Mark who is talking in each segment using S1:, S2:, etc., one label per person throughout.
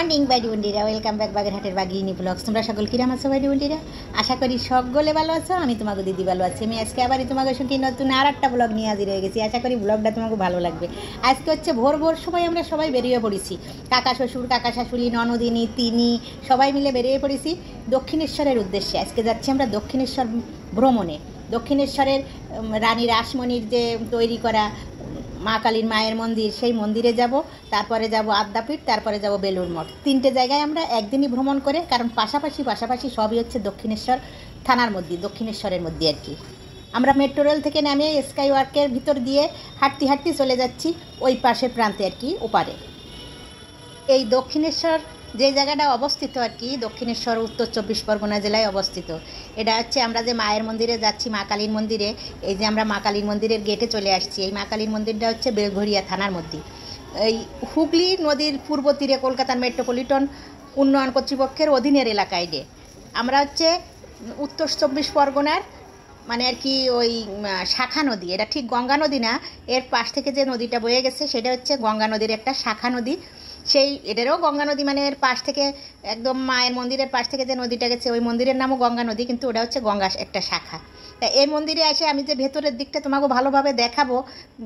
S1: Morning বাইডি বন্ডিরা, welcome back বাগেরহাটের বাগিনী blogs. তোমরা সকল কিরাম আছো বাইডি বন্ডিরা? আশা করি সকলে ভালো আছো। আমি তোমাকে দিদি ভালো আছি। আমি আজকে আবারই তোমাকে সঙ্গে নতুন আর একটা ব্লগ নিয়ে হাজির হয়ে গেছি। আশা করি ব্লগটা তোমাকে ভালো লাগবে। আজকে হচ্ছে ভোর ভোর সময় আমরা সবাই বেরিয়ে পড়েছি। কাকা শ্বশুর, কাকা শাশুড়ি, ননদিনী, তিনি সবাই মিলে বেরিয়ে পড়েছি দক্ষিণেশ্বরের উদ্দেশ্যে। আজকে যাচ্ছি আমরা দক্ষিণেশ্বর ভ্রমণে। দক্ষিণেশ্বরের রানী রাসমণির যে তৈরি করা মা কালীর মায়ের মন্দির, সেই মন্দিরে যাব, তারপরে যাব আদ্যাপীঠ, তারপরে যাব বেলুড় মঠ। তিনটে জায়গায় আমরা একদিনই ভ্রমণ করে, কারণ পাশাপাশি সবই হচ্ছে দক্ষিণেশ্বর থানার মধ্যে, দক্ষিণেশ্বরের মধ্যে আর কি। আমরা মেট্রো রেল থেকে নামে স্কাই ওয়ার্কের ভিতর দিয়ে হাঁটতে চলে যাচ্ছি ওই পাশের প্রান্তে আর কি, ওপারে। এই দক্ষিণেশ্বর যে জায়গাটা অবস্থিত আর কি, দক্ষিণেশ্বর উত্তর 24 পরগনা জেলায় অবস্থিত। এটা হচ্ছে আমরা যে মায়ের মন্দিরে যাচ্ছি, মা কালীর মন্দিরে, এই যে আমরা মা কালীর মন্দিরের গেটে চলে আসছি। এই মা কালীর মন্দিরটা হচ্ছে বেলঘরিয়া থানার মধ্যে, এই হুগলি নদীর পূর্ব তীরে কলকাতার মেট্রোপলিটন উন্নয়ন কর্তৃপক্ষের অধীনের এলাকায়। আমরা হচ্ছে উত্তর 24 পরগনার মানে আর কি ওই শাখা নদী। এটা ঠিক গঙ্গা নদী না, এর পাশ থেকে যে নদীটা বয়ে গেছে সেটা হচ্ছে গঙ্গা নদীর একটা শাখা নদী। সেই এটারও গঙ্গা নদী, মানে এর পাশ থেকে একদম মায়ের মন্দিরের পাশ থেকে যে নদীটা গেছে ওই মন্দিরের নামও গঙ্গা নদী, কিন্তু ওটা হচ্ছে গঙ্গা একটা শাখা। তা এই মন্দিরে এসে আমি যে ভেতরের দিকটা তোমাকে ভালোভাবে দেখাবো,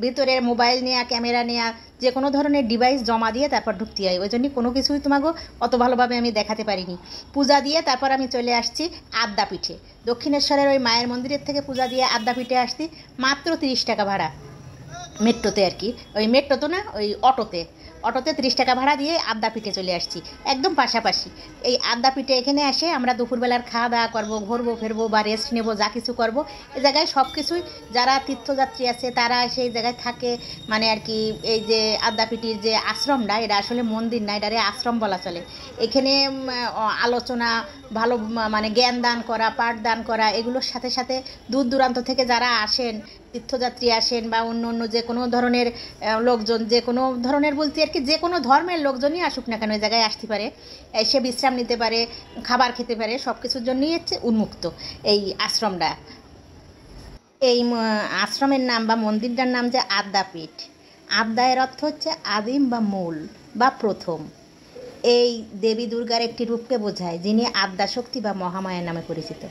S1: ভিতরে মোবাইল নেওয়া, ক্যামেরা নেওয়া, যে কোনো ধরনের ডিভাইস জমা দিয়ে তারপর ঢুকতে হয়। ওই জন্যই কোনো কিছুই তোমাকে অত ভালোভাবে আমি দেখাতে পারিনি। পূজা দিয়ে তারপর আমি চলে আসছি আদ্যাপীঠে। দক্ষিণেশ্বরের ওই মায়ের মন্দিরের থেকে পূজা দিয়ে আদ্যাপীঠে আসছি মাত্র 30 টাকা ভাড়া, মেট্রোতে আর কি। ওই মেট্রো তো না, ওই অটোতে 30 টাকা ভাড়া দিয়ে আদ্যাপীঠে চলে আসছি, একদম পাশাপাশি। এই আদ্যাপীঠে এখানে এসে আমরা দুপুরবেলার খাওয়া দাওয়া করবো, ঘুরবো ফেরবো বা রেস্ট নেবো, যা কিছু করবো এই জায়গায় সব কিছুই। যারা তীর্থযাত্রী আছে তারা সেই জায়গায় থাকে, মানে আর কি। এই যে আদ্যাপীঠের যে আশ্রমটা, এটা আসলে মন্দির না, এটারে আশ্রম বলা চলে। এখানে আলোচনা, ভালো মানে জ্ঞান দান করা, পাঠ দান করা, এগুলোর সাথে সাথে দূর দূরান্ত থেকে যারা আসেন, তীর্থযাত্রী আসেন বা অন্য যে কোনো ধরনের লোকজন, যে কোনো ধরনের বলতে আর কি, যে কোনো ধর্মের লোকজনই আসুক না কেন এই জায়গায় আসতে পারে, এসে বিশ্রাম নিতে পারে, খাবার খেতে পারে, সব কিছুর জন্যই হচ্ছে উন্মুক্ত এই আশ্রমটা। এই আশ্রমের নাম বা মন্দিরটার নাম যে আদ্যাপীঠ। আদ্যা এর অর্থ হচ্ছে আদিম বা মূল বা প্রথম। এই দেবী দুর্গার একটি রূপকে বোঝায়, যিনি আদ্যাশক্তি বা মহামায়া নামে পরিচিত।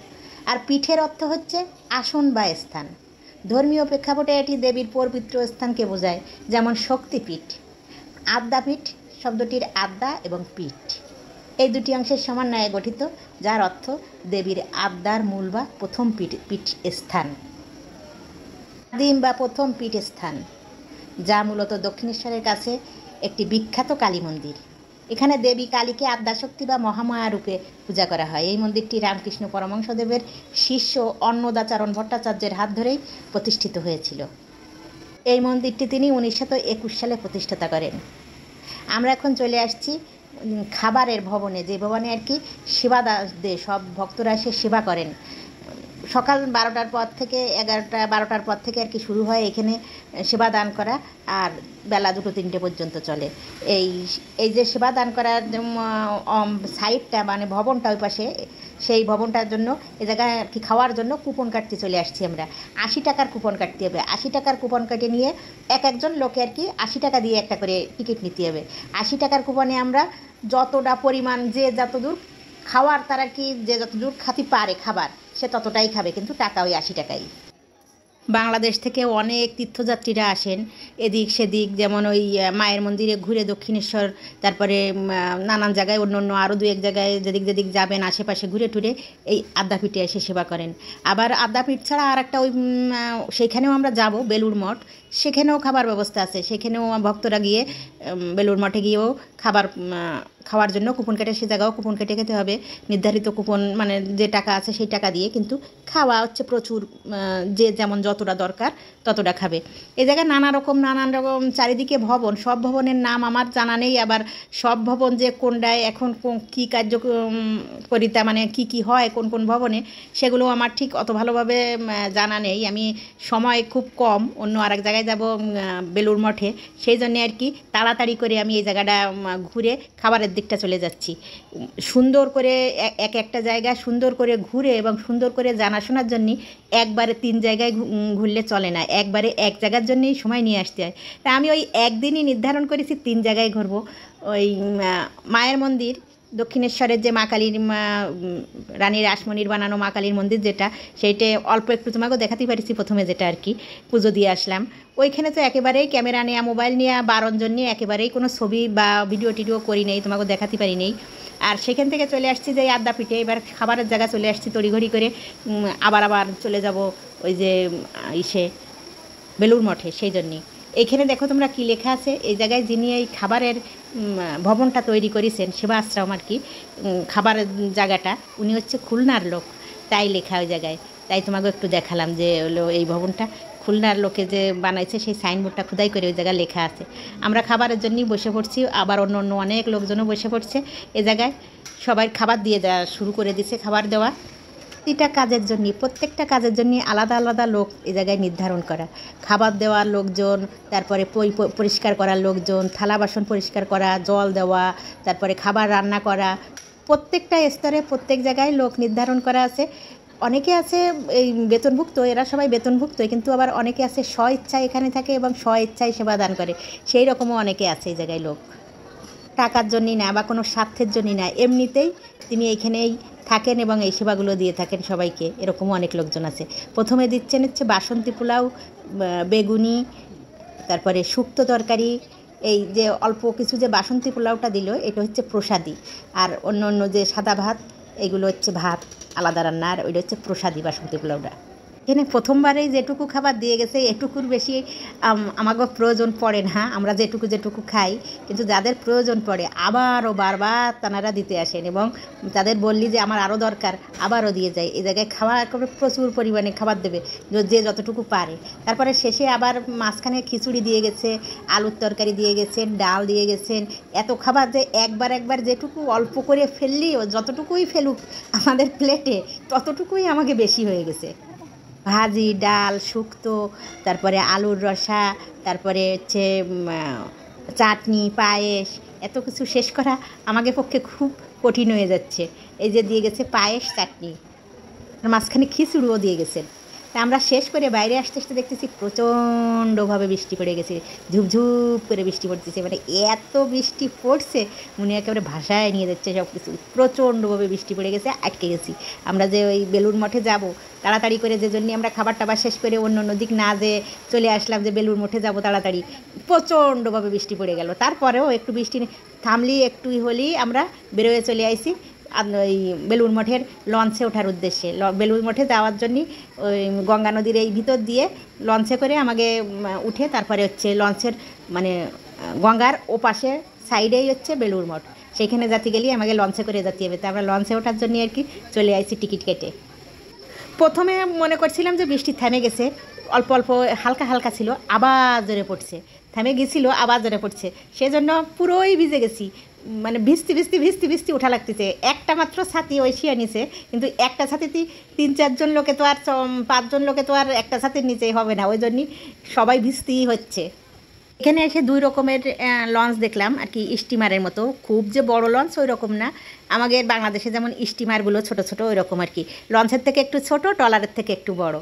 S1: আর পীঠের অর্থ হচ্ছে আসন বা স্থান। ধর্মীয় প্রেক্ষাপটে এটি দেবীর পবিত্র স্থানকে বোঝায়, যেমন শক্তিপীঠ। আদ্যাপীঠ শব্দটির আদ্যা এবং পীঠ এই দুটি অংশের সমন্বয়ে গঠিত, যার অর্থ দেবীর আদ্যার মূল বা প্রথম পীঠ স্থান, আদিম বা প্রথম পীঠ স্থান, যা মূলত দক্ষিণেশ্বরের কাছে একটি বিখ্যাত কালী মন্দির। এখানে দেবী কালীকে আদ্যাশক্তি বা মহামায়া রূপে পূজা করা হয়। এই মন্দিরটি রামকৃষ্ণ পরমহংসদেবের শিষ্য অন্নদাচরণ ভট্টাচার্যের হাত ধরেই প্রতিষ্ঠিত হয়েছিল। এই মন্দিরটি তিনি 1921 সালে প্রতিষ্ঠাতা করেন। আমরা এখন চলে আসছি খাবারের ভবনে, যে ভবনে আর কি সেবা দেয়, সব ভক্তরা এসে সেবা করেন। সকাল 12টার পর থেকে 11টা-12টার পর থেকে আর কি শুরু হয় এখানে সেবা দান করা, আর বেলা 2-3টে পর্যন্ত চলে। এই যে সেবা দান করার সাইডটা মানে ভবনটা ওই পাশে, সেই ভবনটার জন্য এ জায়গায় আর কি খাওয়ার জন্য কুপন কাটতে চলে আসছি আমরা। 80 টাকার কুপন কাটতে হবে। 80 টাকার কুপন কেটে নিয়ে একজন লোকে আর কি 80 টাকা দিয়ে একটা করে টিকিট নিতে হবে। 80 টাকার কুপনে আমরা যতটা পরিমাণ, যে যতদূর খাওয়ার, তারা কি যে যতদূর খাতে পারে খাবার, সে ততটাই খাবে, কিন্তু টাকা ওই 80 টাকাই। বাংলাদেশ থেকে অনেক তীর্থযাত্রীরা আসেন এদিক সেদিক, যেমন ওই মায়ের মন্দিরে ঘুরে দক্ষিণেশ্বর, তারপরে নানান জায়গায় অন্য আরও 2-1 জায়গায় যেদিক যাবেন আশেপাশে ঘুরে টুরে এই আদ্যাপীঠে এসে সেবা করেন। আবার আদ্যাপীঠ ছাড়া আর একটা ওই সেখানেও আমরা যাব, বেলুড় মঠ। সেখানেও খাবার ব্যবস্থা আছে, সেখানেও ভক্তরা গিয়ে বেলুড় মঠে গিয়েও খাওয়ার জন্য কুপন কেটে, সে জায়গাও কুপন কেটে খেতে হবে। নির্ধারিত কুপন মানে যে টাকা আছে সেই টাকা দিয়ে, কিন্তু খাওয়া হচ্ছে প্রচুর, যে যেমন যতটা দরকার ততটা খাবে। এ জায়গায় নানান রকম চারিদিকে ভবন। সব ভবনের নাম আমার জানা নেই, আবার সব ভবন যে কোনটায় এখন কী কার্যকরিতা, মানে কি হয় কোন ভবনে, সেগুলো আমার ঠিক অত ভালোভাবে জানা নেই। আমি সময় খুব কম, অন্য আরেক জায়গায় যাব বেলুড় মঠে, সেই জন্যে আর কি তাড়াতাড়ি করে আমি এই জায়গাটা ঘুরে খাবারের দিকটা চলে যাচ্ছি। সুন্দর করে একটা জায়গা সুন্দর করে ঘুরে এবং সুন্দর করে জানাশোনার জন্যে একবারে 3 জায়গায় ঘুরলে চলে না, একবারে এক জায়গার জন্যেই সময় নিয়ে আসতে হয়। তা আমি ওই একদিনই নির্ধারণ করেছি 3 জায়গায় ঘুরবো। ওই মায়ের মন্দির, দক্ষিণেশ্বরের যে মা কালীর রানী রাসমণির বানানো মা কালীর মন্দির যেটা, সেইটা অল্প একটু তোমাকেও দেখাতে পারিছি প্রথমে, যেটা আর কি পুজো দিয়ে আসলাম। ওইখানে তো একেবারেই ক্যামেরা নেওয়া, মোবাইল নিয়ে বারণজন নিয়ে একেবারেই কোনো ছবি বা ভিডিও টিডিও করি নেই, তোমাকেও দেখাতে পারি নেই। আর সেখান থেকে চলে আসছি যে আদ্যাপীঠে, এবার খাবারের জায়গা চলে আসছি তড়িঘড়ি করে, আবার চলে যাব ওই যে ইসে বেলুড় মঠে। সেই জন্যই এইখানে দেখো তোমরা কি লেখা আছে, এই জায়গায় যিনি এই খাবারের ভবনটা তৈরি করেছেন, সেবা আশ্রম আর কি, খাবারের জায়গাটা, উনি হচ্ছে খুলনার লোক, তাই লেখা ওই জায়গায়। তাই তোমাকে একটু দেখালাম যে হলো এই ভবনটা খুলনার লোকে যে বানাইছে, সেই সাইনবোর্ডটা খোদাই করে ওই জায়গায় লেখা আছে। আমরা খাবারের জন্যই বসে পড়ছি, আবার অন্য অন্য অনেক লোকজনও বসে পড়ছে এ জায়গায়। সবাই খাবার দিয়ে দেওয়া শুরু করে দিছে, খাবার দেওয়া। প্রতিটা কাজের জন্য, প্রত্যেকটা কাজের জন্য আলাদা আলাদা লোক এই জায়গায় নির্ধারণ করা। খাবার দেওয়ার লোকজন, তারপরে পরিষ্কার করার লোকজন, থালা বাসন পরিষ্কার করা, জল দেওয়া, তারপরে খাবার রান্না করা, প্রত্যেকটা স্তরে প্রত্যেক জায়গায় লোক নির্ধারণ করা আছে। অনেকে আছে এই বেতনভুক্ত, এরা সবাই বেতনভুক্ত, কিন্তু আবার অনেকে আছে স্ব ইচ্ছায় এখানে থাকে এবং স্ব ইচ্ছায় সেবা দান করে, সেই রকমও অনেকে আছে এই জায়গায় লোক। টাকার জন্যই না বা কোনো স্বার্থের জন্যই না, এমনিতেই তিনি এইখানেই থাকেন এবং এই সেবাগুলো দিয়ে থাকেন সবাইকে, এরকমও অনেক লোকজন আছে। প্রথমে দিচ্ছেন হচ্ছে বাসন্তী পোলাও, বেগুনি, তারপরে শুক্তো তরকারি। এই যে অল্প কিছু যে বাসন্তী পোলাওটা দিল, এটা হচ্ছে প্রসাদী। আর অন্য অন্য যে সাদা ভাত, এগুলো হচ্ছে ভাত আলাদা রান্না, আর ওইটা হচ্ছে প্রসাদী বাসন্তী পোলাওটা। এখানে প্রথমবারেই যেটুকু খাবার দিয়ে গেছে, এটুকুর বেশি আমাকে প্রয়োজন পড়ে না, আমরা যেটুকু খাই। কিন্তু যাদের প্রয়োজন পড়ে আবারও বারবার তানারা দিতে আসেন, এবং তাদের বললি যে আমার আরও দরকার, আবারও দিয়ে যায়। এই জায়গায় খাওয়া একেবারে প্রচুর পরিমাণে খাবার দেবে, যে যতটুকু পারে। তারপরে শেষে আবার মাঝখানে খিচুড়ি দিয়ে গেছে, আলুর তরকারি দিয়ে গেছেন, ডাল দিয়ে গেছেন। এত খাবার যে একবার যেটুকু অল্প করে ফেললিও, যতটুকুই ফেলুক আমাদের প্লেটে, ততটুকুই আমাকে বেশি হয়ে গেছে। ভাজি, ডাল, শুক্তো, তারপরে আলুর রসা, তারপরে হচ্ছে চাটনি, পায়েস, এত কিছু শেষ করা আমাদের পক্ষে খুব কঠিন হয়ে যাচ্ছে। এই যে দিয়ে গেছে পায়েস, চাটনি, মাঝখানে খিচুড়িও দিয়ে গেছেন। তা আমরা শেষ করে বাইরে আসতে আসতে দেখতেছি প্রচণ্ডভাবে বৃষ্টি পড়ে গেছে, ঝুপঝুপ করে বৃষ্টি পড়তেছে, মানে এত বৃষ্টি পড়ছে মনে একেবারে ভাষায় নিয়ে যাচ্ছে সব কিছু। প্রচণ্ডভাবে বৃষ্টি পড়ে গেছে, আটকে গেছি। আমরা যে ওই বেলুড় মঠে যাব তাড়াতাড়ি করে, যে জন্য আমরা খাবার টাবার শেষ করে অন্য অন্য দিক না যে চলে আসলাম যে বেলুড় মঠে যাব তাড়াতাড়ি, প্রচণ্ডভাবে বৃষ্টি পড়ে গেল। তারপরেও একটু বৃষ্টি থামলি, একটুই হলেই আমরা বেরোয় চলে আইছি ওই বেলুড় মঠের লঞ্চে ওঠার উদ্দেশ্যে। বেলুড় মঠে যাওয়ার জন্যই ওই গঙ্গা নদীর এই ভিতর দিয়ে লঞ্চে করে আমাকে উঠে, তারপরে হচ্ছে লঞ্চের মানে গঙ্গার ওপাশে সাইডেই হচ্ছে বেলুড় মঠ, সেইখানে যেতে গেলেই আমাকে লঞ্চে করে যেতে হবে। তো আমরা লঞ্চে ওঠার জন্য আর কি চলে আসছি টিকিট কেটে। প্রথমে মনে করছিলাম যে বৃষ্টি থেমে গেছে, অল্প অল্প হালকা হালকা ছিল, আবার জোরে পড়ছে, থেমে গেছিলো আবার জোরে পড়ছে, সেজন্য পুরোই ভিজে গেছি। মানে ভিজতে ওঠা লাগতেছে। একটা মাত্র ছাতি ওই শিয়া নিচে, কিন্তু একটা ছাতিতে 3-4 লোকে তো আর 5 লোকে তো আর একটা ছাতির নিচেই হবে না, ওই জন্যই সবাই ভিজতেই হচ্ছে। এখানে এসে 2 রকমের লঞ্চ দেখলাম আর কি, স্টিমারের মতো, খুব যে বড় লঞ্চ ওই রকম না, আমাদের বাংলাদেশে যেমন স্টিমারগুলো ছোট ছোট ওই রকম আর কি, লঞ্চের থেকে একটু ছোট, ট্রলারের থেকে একটু বড়।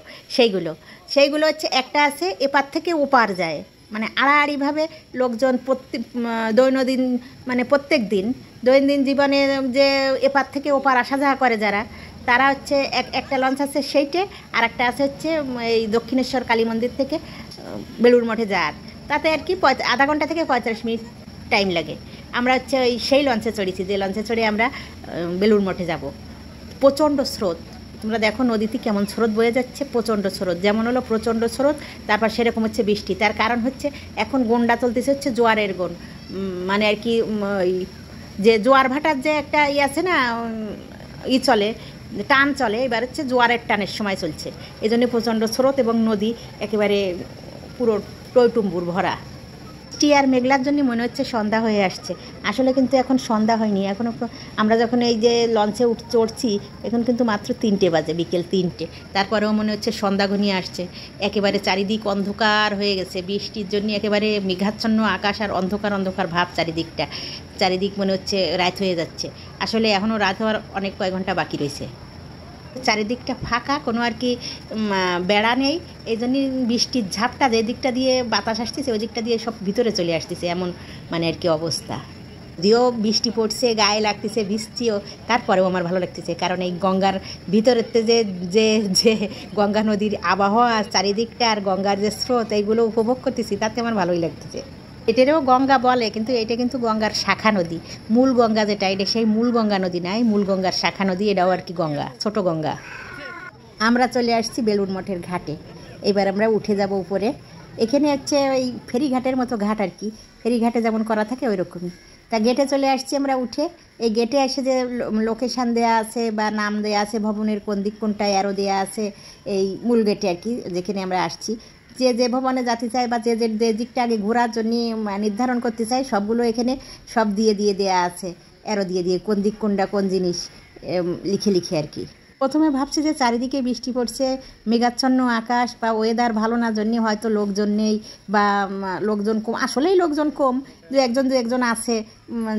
S1: সেইগুলো হচ্ছে একটা আছে এপার থেকে ওপার যায়, মানে আড়াআড়িভাবে লোকজন দৈনন্দিন মানে প্রত্যেক দিন দৈনন্দিন জীবনে যে এপার থেকে ওপার আসা যাওয়া করে যারা, তারা হচ্ছে একটা লঞ্চ আছে সেইটে, আর একটা আছে হচ্ছে এই দক্ষিণেশ্বর কালী মন্দির থেকে বেলুড় মঠে যাওয়ার, তাতে আর কি আধা ঘন্টা থেকে 45 মিনিট টাইম লাগে। আমরা হচ্ছে ওই সেই লঞ্চে চড়েছি, যে লঞ্চে চড়ে আমরা বেলুড় মঠে যাব। প্রচণ্ড স্রোত, তোমরা দেখো নদীতে কেমন স্রোত বয়ে যাচ্ছে, প্রচণ্ড স্রোত, যেমন হলো প্রচণ্ড স্রোত, তারপর সেরকম হচ্ছে বৃষ্টি। তার কারণ হচ্ছে এখন গন্ডা চলতেছে হচ্ছে জোয়ারের গন, মানে আর কি যে জোয়ার ভাটার যে একটা আছে না, চলে টান চলে, এবার হচ্ছে জোয়ারের টানের সময় চলছে, এই জন্য প্রচণ্ড স্রোত এবং নদী একেবারে পুরো টইটুম্বুর ভরা। আর মেঘলার জন্য মনে হচ্ছে সন্ধ্যা হয়ে আসছে, আসলে কিন্তু এখন সন্ধ্যা হয়নি। এখন আমরা যখন এই যে লঞ্চে চড়ছি, এখন কিন্তু মাত্র 3টে বাজে, বিকেল 3টে, তারপরেও মনে হচ্ছে সন্ধ্যা ঘনিয়ে আসছে। একেবারে চারিদিক অন্ধকার হয়ে গেছে, বৃষ্টির জন্য একেবারে মেঘাচ্ছন্ন আকাশ আর অন্ধকার ভাব চারিদিক মনে হচ্ছে রাত হয়ে যাচ্ছে। আসলে এখনও রাত হওয়ার অনেক কয়েক ঘন্টা বাকি রয়েছে। চারিদিকটা ফাঁকা, কোনো আর কি বেড়া নেই, এই জন্যই বৃষ্টির ঝাপটা যে দিকটা দিয়ে বাতাস আসতেছে ওই দিকটা দিয়ে সব ভিতরে চলে আসতেছে, এমন মানে আর কি অবস্থা। যদিও বৃষ্টি পড়ছে, গায়ে লাগতেছে, ভিজছিও, তারপরেও আমার ভালো লাগতেছে, কারণ এই গঙ্গার ভিতরেতে যে যে যে গঙ্গা নদীর আবহাওয়া আর চারিদিকটা আর গঙ্গার যে স্রোত এইগুলো উপভোগ করতেছি, তাতে আমার ভালোই লাগতেছে। এটারও গঙ্গা বলে, কিন্তু এটা কিন্তু গঙ্গার শাখা নদী। মূল গঙ্গা যেটা, এটা সেই মূল গঙ্গা নদী নাই, মূল গঙ্গার শাখা নদী, এটাও আর কি গঙ্গা, ছোট গঙ্গা। আমরা চলে আসছি বেলুড় মঠের ঘাটে। এবার আমরা উঠে যাব উপরে। এখানে হচ্ছে ওই ফেরিঘাটের মতো ঘাট আর কি, ফেরিঘাটে যেমন করা থাকে ওই রকমই। তা গেটে চলে আসছি আমরা উঠে। এই গেটে এসে যে লোকেশান দেওয়া আছে বা নাম দেওয়া আছে, ভবনের কোন দিক কোনটায় অ্যারো দেওয়া আছে, এই মূল গেটে আর কি, যেখানে আমরা আসছি। যে যে ভবনে যেতে চায় বা যে যে দিকটা আগে ঘোরার জন্য নির্ধারণ করতে চায়, সবগুলো এখানে সব দিয়ে দেওয়া আছে, অ্যারো দিয়ে কোন দিক কোনটা কোন জিনিস লিখে লিখে আর কি। প্রথমে ভাবছি যে চারিদিকে বৃষ্টি পড়ছে, মেঘাচ্ছন্ন আকাশ বা ওয়েদার ভালো না জন্যে হয়তো লোকজন নেই বা লোকজন কম, আসলেই লোকজন কম, দু একজন আছে,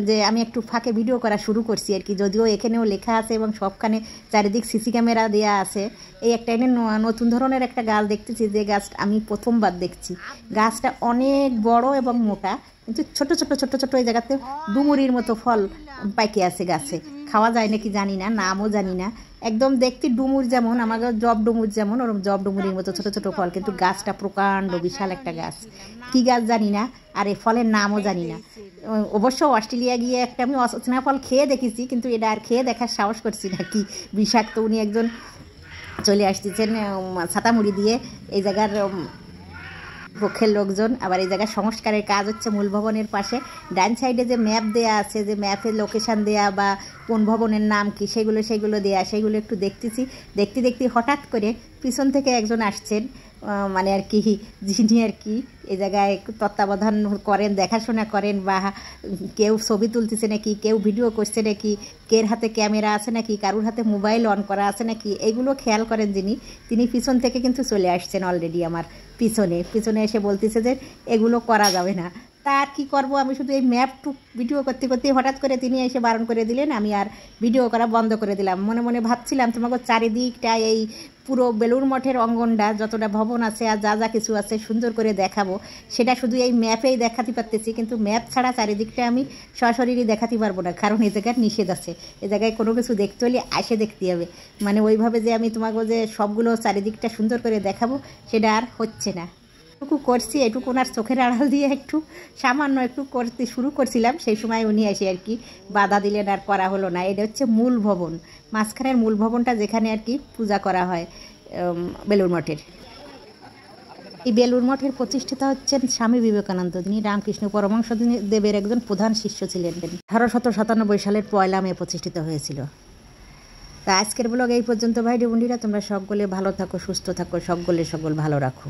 S1: যে আমি একটু ফাঁকে ভিডিও করা শুরু করছি আর কি। যদিও এখানেও লেখা আছে এবং সবখানে চারিদিক সিসি ক্যামেরা দেওয়া আছে। এই একটা এনে নতুন ধরনের একটা গাছ দেখতেছি, যে গাছটা আমি প্রথমবার দেখছি। গাছটা অনেক বড় এবং মোটা, কিন্তু ছোট ছোট ছোট ছোট এই জায়গাতে ডুমুরির মতো ফল পাইকে আছে গাছে। খাওয়া যায় নাকি জানি না, নামও জানি না। একদম দেখতে ডুমুর যেমন, আমাদের জব ডুমুর যেমন, ওরকম জব ডুমুরির মতো ছোট ছোট ফল, কিন্তু গাছটা প্রকাণ্ড বিশাল একটা গাছ। কী গাছ জানি না, আর এই ফলের নামও জানি না। অবশ্য অস্ট্রেলিয়া গিয়ে একটা আমি অচেনা ফল খেয়ে দেখেছি, কিন্তু এটা আর খেয়ে দেখার সাহস করছি না, কি বিষাক্ত। উনি একজন চলে আসতেছেন ছাতা মুড়ি দিয়ে, এই জায়গার পক্ষের লোকজন। আবার এই জায়গায় সংস্কারের কাজ হচ্ছে মূল ভবনের পাশে। ডান সাইডে যে ম্যাপ দেয়া আছে, যে ম্যাপের লোকেশান দেয়া বা কোন ভবনের নাম কি, সেগুলো দেয়া, সেগুলো একটু দেখতে হঠাৎ করে পিছন থেকে একজন আসছেন, মানে আর কি যিনি আর কি এই জায়গায় তত্ত্বাবধান করেন, দেখাশোনা করেন, বা কেউ ছবি তুলতেছে নাকি, কেউ ভিডিও করছে নাকি, কের হাতে ক্যামেরা আছে নাকি, কারুর হাতে মোবাইল অন করা আছে নাকি, এইগুলো খেয়াল করেন তিনি পিছন থেকে কিন্তু চলে আসছেন অলরেডি আমার পিছনে এসে বলতেছে যে এগুলো করা যাবে না। তা আর কী করবো, আমি শুধু এই ম্যাপটু ভিডিও করতে হঠাৎ করে তিনি এসে বারণ করে দিলেন। আমি আর ভিডিও করা বন্ধ করে দিলাম। মনে মনে ভাবছিলাম তোমাকে চারিদিকটা, এই পুরো বেলুড় মঠের অঙ্গনটা, যতটা ভবন আছে আর যা কিছু আছে সুন্দর করে দেখাবো, সেটা শুধু এই ম্যাপেই দেখাতে পারতেছি, কিন্তু ম্যাপ ছাড়া চারিদিকটা আমি সশরীরই দেখাতে পারবো না, কারণ এই জায়গার নিষেধ আছে। এ জায়গায় কোনো কিছু দেখতে হলে আসে দেখতে হবে, মানে ওইভাবে যে আমি তোমাকে যে সবগুলো চারিদিকটা সুন্দর করে দেখাবো, সেটা আর হচ্ছে না। এটুকু করছি, এটুকু ওনার চোখের আড়াল দিয়ে একটু সামান্য একটু করতে শুরু করছিলাম, সেই সময় উনি এসে আর কি বাধা দিলেন, আর করা হলো না। এটা হচ্ছে মূল ভবন, মাঝখানের মূল ভবনটা, যেখানে আর কি পূজা করা হয় বেলুড় মঠের। এই বেলুড় মঠের প্রতিষ্ঠাতা হচ্ছেন স্বামী বিবেকানন্দ। তিনি রামকৃষ্ণ পরমহংস দেবের একজন প্রধান শিষ্য ছিলেন। 1897 সালের 1 মে প্রতিষ্ঠিত হয়েছিল। তা আজকের ব্লগ এই পর্যন্ত। ভাই বোনেরা, তোমরা সকলে ভালো থাকো, সুস্থ থাকো, সকল ভালো রাখো।